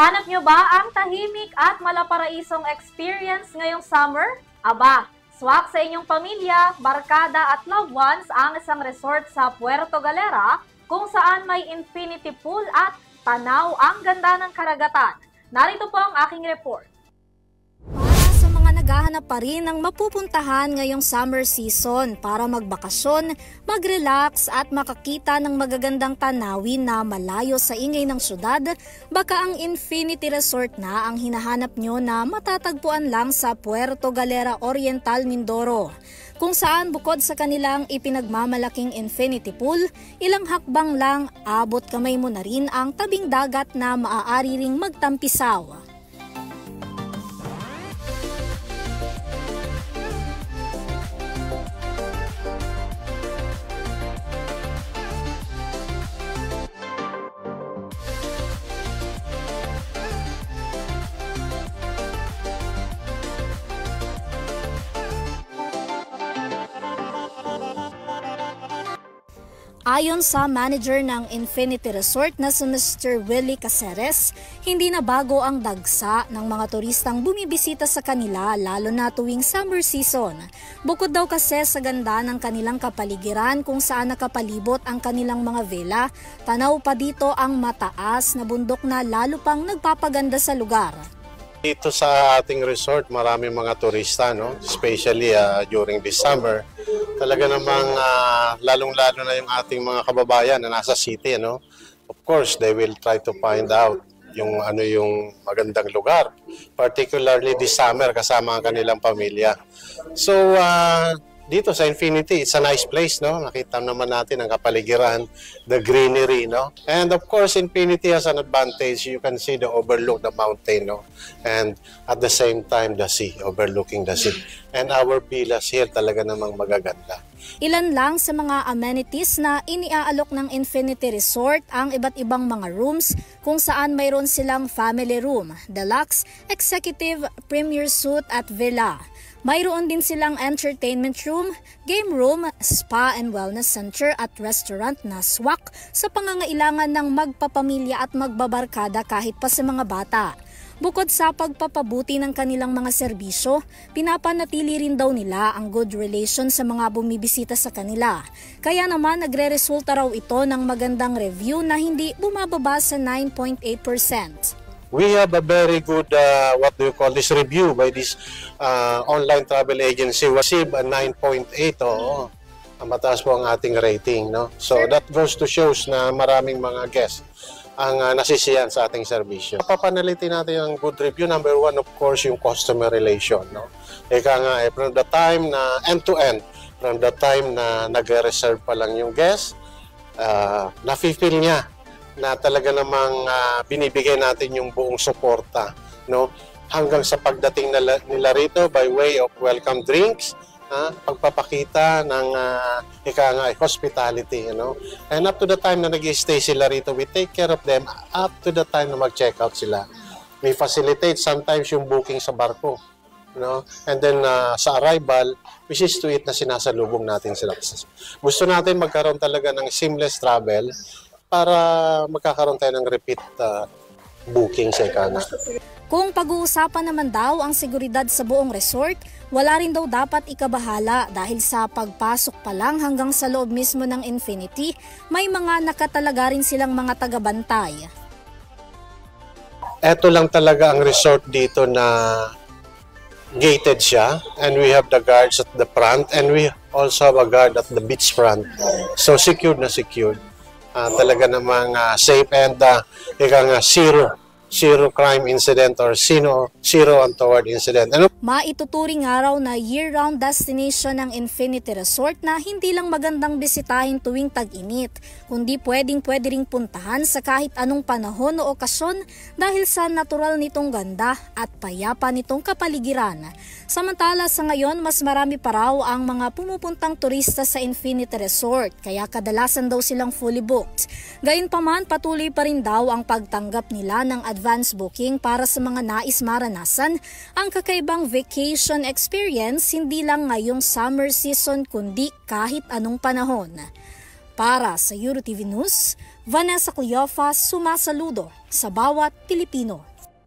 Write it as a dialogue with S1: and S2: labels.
S1: Hanap nyo ba ang tahimik at malaparaisong experience ngayong summer? Aba, swak sa inyong pamilya, barkada at loved ones ang isang resort sa Puerto Galera kung saan may infinity pool at tanaw ang ganda ng karagatan. Narito po ang aking report.
S2: Para sa mga naghahanap pa rin ng mapupuntahan ngayong summer season para magbakasyon, mag-relax at makakita ng magagandang tanawin na malayo sa ingay ng syudad, baka ang Infinity Resort na ang hinahanap nyo na matatagpuan lang sa Puerto Galera Oriental, Mindoro. Kung saan bukod sa kanilang ipinagmamalaking infinity pool, ilang hakbang lang abot kamay mo na rin ang tabing dagat na maaari ring magtampisaw. Ayon sa manager ng Infinity Resort na si Mr. Willie Caceres, hindi na bago ang dagsa ng mga turistang bumibisita sa kanila lalo na tuwing summer season. Bukod daw kasi sa ganda ng kanilang kapaligiran kung saan nakapalibot ang kanilang mga villa, tanaw pa dito ang mataas na bundok na lalo pang nagpapaganda sa lugar.
S3: Dito sa ating resort, maraming mga turista, no? Especially during this summer. Talaga namang lalong-lalo na yung ating mga kababayan na nasa city, no? Of course, they will try to find out yung magandang lugar, particularly this summer kasama ang kanilang pamilya. So, dito sa Infinity, it's a nice place, no? Nakita naman natin ang kapaligiran, the greenery, no? And of course, Infinity has an advantage. You can see the overlook the mountain, no? And at the same time, the sea, overlooking the sea. And our villas here talaga namang magaganda.
S2: Ilan lang sa mga amenities na iniaalok ng Infinity Resort ang iba't ibang mga rooms kung saan mayroon silang family room, deluxe, executive, premier suite at villa. Mayroon din silang entertainment room, game room, spa and wellness center at restaurant na swak sa pangangailangan ng magpapamilya at magbabarkada kahit pa sa mga bata. Bukod sa pagpapabuti ng kanilang mga serbisyo, pinapanatili rin daw nila ang good relation sa mga bumibisita sa kanila. Kaya naman nagre-resulta raw ito ng magandang review na hindi bumababa sa 9.8%.
S3: We have a very good, review by this online travel agency. We received a 9.8, oo. Mataas po ang ating rating, no? So that goes to shows na maraming mga guests ang nasisiyan sa ating serbisyo. Papanalitin natin ang good review. Number one, of course, yung customer relation, no? Eka nga, from the time na end-to-end, from the time na nag-reserve pa lang yung guest, nafe-feel niya na talaga namang binibigay natin yung buong suporta, no? Hanggang sa pagdating nila rito by way of welcome drinks, pagpapakita ng hospitality, you know? And up to the time na nag-stay sila rito, we take care of them up to the time na mag-check out sila. We facilitate sometimes yung booking sa barko, no? And then sa arrival, we see to it na sinasalubong natin sila. Gusto natin magkaroon talaga ng seamless travel para magkakaroon tayo ng repeat booking sa ikana.
S2: Kung pag-uusapan naman daw ang seguridad sa buong resort, wala rin daw dapat ikabahala dahil sa pagpasok pa lang hanggang sa loob mismo ng Infinity, may mga nakatalaga rin silang mga tagabantay.
S3: Ito lang talaga ang resort dito na gated siya, and we have the guards at the front and we also have a guard at the beach front. So secured na secured. Talaga namang safe and zero crime incident or zero untoward incident.
S2: Maituturing araw na year-round destination ng Infinity Resort na hindi lang magandang bisitahin tuwing tag-init, kundi pwede ring puntahan sa kahit anong panahon o okasyon dahil sa natural nitong ganda at payapa nitong kapaligiran. Samantala sa ngayon, mas marami pa raw ang mga pumupuntang turista sa Infinity Resort, kaya kadalasan daw silang fully booked. Gayunpaman, patuloy pa rin daw ang pagtanggap nila ng advance booking para sa mga nais maranasan ang kakaibang vacation experience hindi lang ngayong summer season kundi kahit anong panahon. Para sa EuroTV News, Vanessa Cleofa sumasaludo sa bawat Pilipino.